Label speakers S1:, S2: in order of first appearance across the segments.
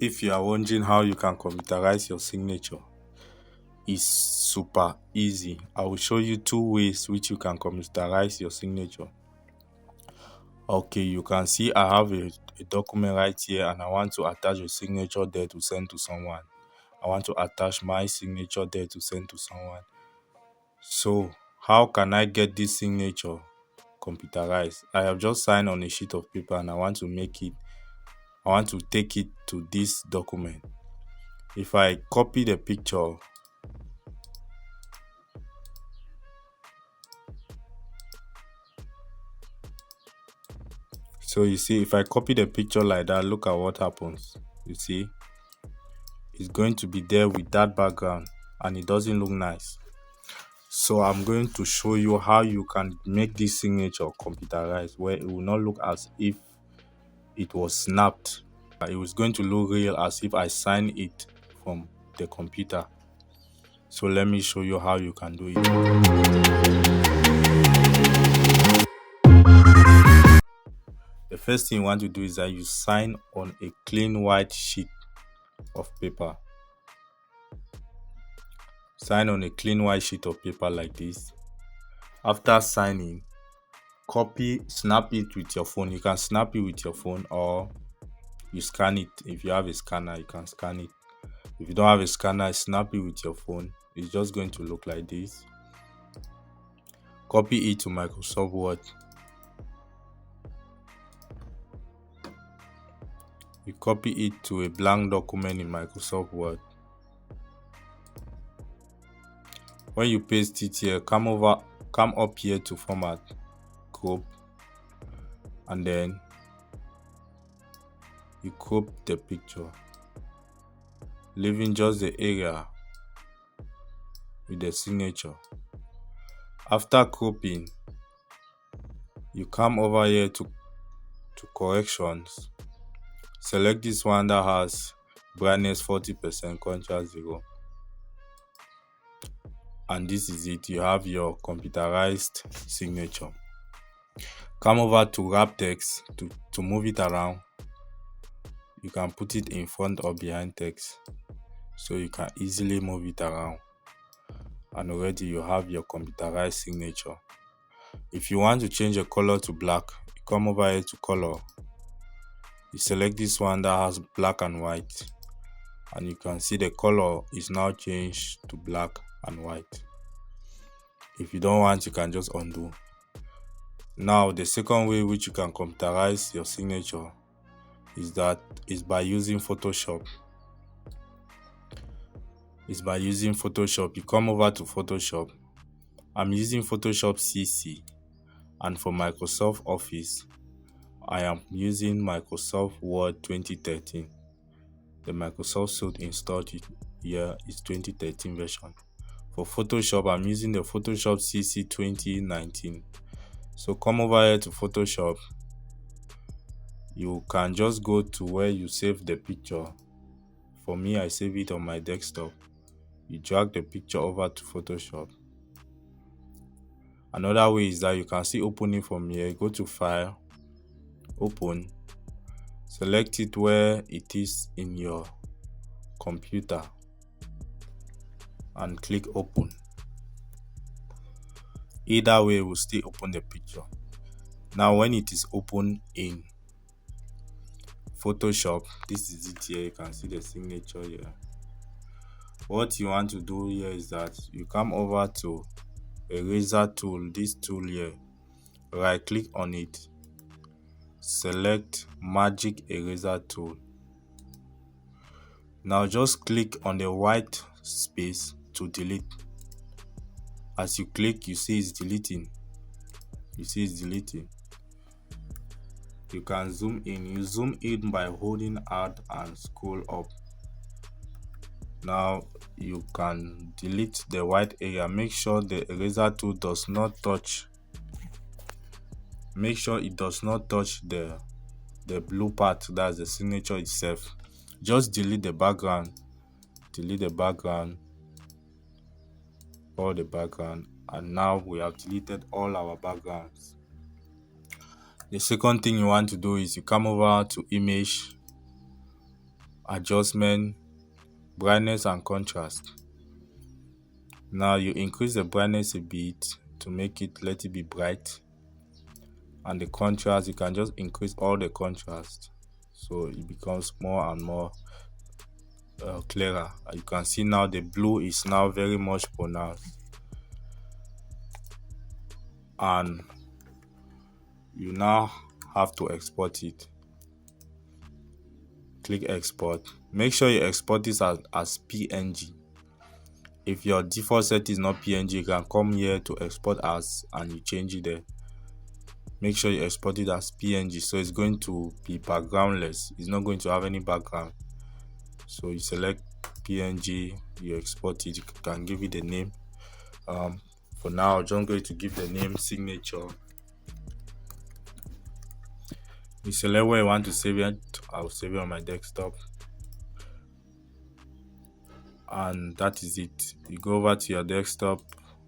S1: If you are wondering how you can computerize your signature, it's super easy. I will show you two ways which you can computerize your signature. Okay, you can see I have a document right here and I want to attach a signature there to send to someone. I want to attach my signature there to send to someone. So how can I get this signature computerized? I have just signed on a sheet of paper and I want to take it to this document. If I copy the picture, so you see, if I copy the picture like that, look at what happens. You see, it's going to be there with that background and it doesn't look nice. So I'm going to show you how you can make this signature computerized where it will not look as if it was snapped. It was going to look real as if I signed it from the computer. So let me show you how you can do it. The first thing you want to do is that you sign on a clean white sheet of paper. Sign on a clean white sheet of paper like this. After signing, snap it with your phone. You can snap it with your phone or you scan it. If you have a scanner, you can scan it. If you don't have a scanner, snap it with your phone. It's just going to look like this. Copy it to Microsoft Word. You copy it to a blank document in Microsoft Word. When you paste it here, come up here to format, crop, and then you crop the picture, leaving just the area with the signature. After cropping, you come over here to corrections. Select this one that has brightness 40%, contrast 0. And this is it. You have your computerized signature. Come over to wrap text to move it around. You can put it in front or behind text, so you can easily move it around. And already you have your computerized signature. If you want to change the color to black, you come over here to color. You select this one that has black and white, and you can see the color is now changed to black and white. If you don't want, you can just undo. Now the second way which you can computerize your signature is by using Photoshop. You come over to Photoshop. I'm using Photoshop CC, and for Microsoft Office I am using Microsoft Word 2013. The Microsoft suite installed here is 2013 version. For Photoshop, I'm using the Photoshop CC 2019. So come over here to Photoshop. You can just go to where you save the picture. For me, I save it on my desktop. You drag the picture over to Photoshop. Another way is that you can see opening from here. Go to File, Open, select it where it is in your computer and click Open. Either way will still open the picture. Now when it is open in Photoshop, this is it here. You can see the signature here. What you want to do here is that you come over to eraser tool, this tool here, right click on it, select magic eraser tool. Now just click on the white space to delete. As you click, you see it's deleting. You can zoom in. You zoom in by holding Alt and scroll up. Now you can delete the white area. Make sure the eraser tool does not touch. Make sure it does not touch the blue part, that's the signature itself. Just delete the background. All the background, and now we have deleted all our backgrounds. The second thing you want to do is you come over to image, adjustment, brightness and contrast. Now you increase the brightness a bit to let it be bright, and the contrast, you can just increase all the contrast so it becomes more and more clearer. You can see now the blue is now very much pronounced, and you now have to export it. Click export. Make sure you export this as PNG. If your default set is not PNG, you can come here to export as and you change it there. Make sure you export it as PNG, so it's going to be backgroundless. It's not going to have any background. So you select PNG, you export it. You can give it a name. For now, I'm just going to give the name signature. You select where you want to save it. I'll save it on my desktop, and that is it. You go over to your desktop.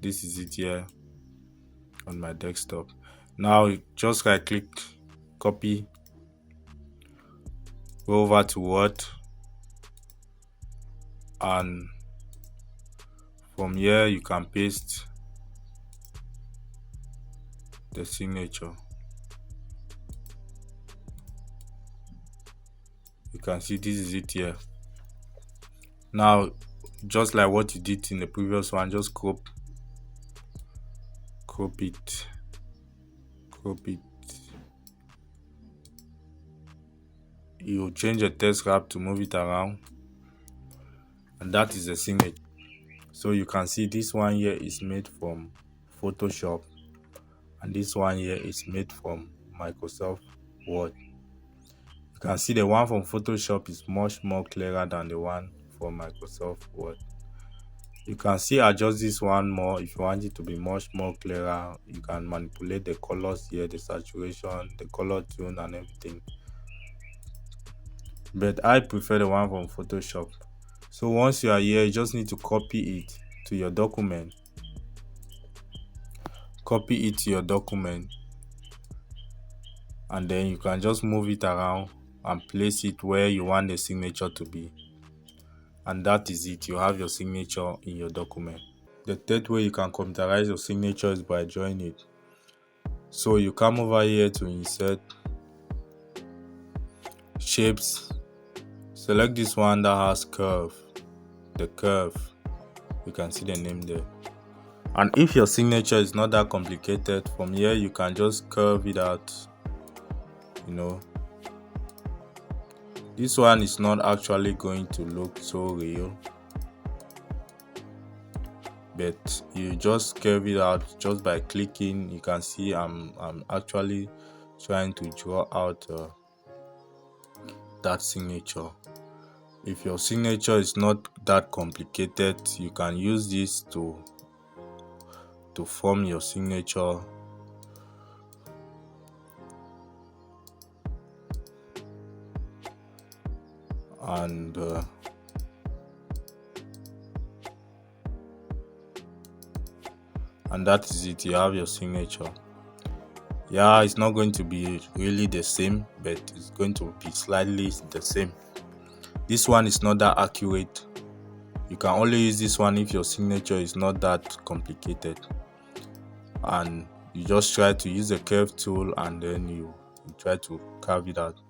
S1: This is it here on my desktop. Now just right click, copy, go over to Word, and from here you can paste the signature. You can see this is it here. Now, just like what you did in the previous one, just crop it. You change the text wrap to move it around, and that is the signature. So you can see this one here is made from Photoshop, and this one here is made from Microsoft Word. You can see the one from Photoshop is much more clearer than the one from Microsoft Word. You can see adjust this one more if you want it to be much more clearer. You can manipulate the colors here, the saturation, the color tone and everything. But I prefer the one from Photoshop. So once you are here, you just need to copy it to your document. Copy it to your document, and then you can just move it around and place it where you want the signature to be. And that is it. You have your signature in your document. The third way you can computerize your signature is by drawing it. So you come over here to insert shapes. Select this one that has curve. The curve. You can see the name there. And if your signature is not that complicated, from here you can just curve it out. This one is not actually going to look so real, but you just curve it out just by clicking. You can see I'm actually trying to draw out that signature. If your signature is not that complicated, you can use this to form your signature. And that is it. You have your signature. Yeah, it's not going to be really the same, but it's going to be slightly the same. This one is not that accurate. You can only use this one if your signature is not that complicated, and you just try to use the curve tool, and then you try to carve it out.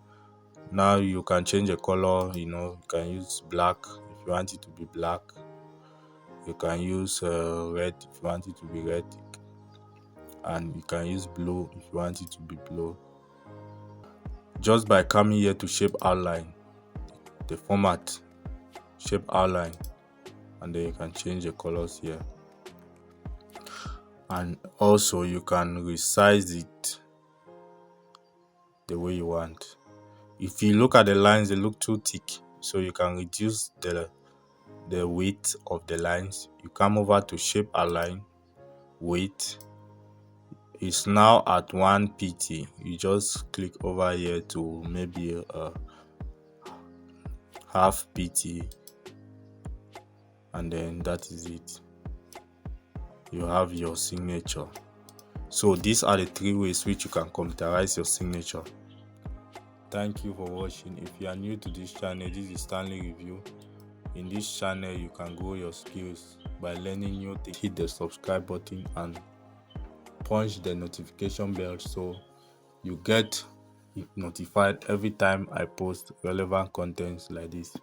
S1: Now you can change the color. You can use black if you want it to be black. You can use red if you want it to be red, and you can use blue if you want it to be blue. Just by coming here to shape outline, the format, shape outline, and then you can change the colors here. And also you can resize it the way you want. If you look at the lines, they look too thick, so you can reduce the width of the lines. You come over to shape align, width is now at 1 pt. You just click over here to maybe half pt, and then that is it. You have your signature. So these are the 3 ways which you can computerize your signature. Thank you for watching. If you are new to this channel, this is Stanley Review. In this channel, you can grow your skills by learning new things. Hit the subscribe button and punch the notification bell so you get notified every time I post relevant contents like this.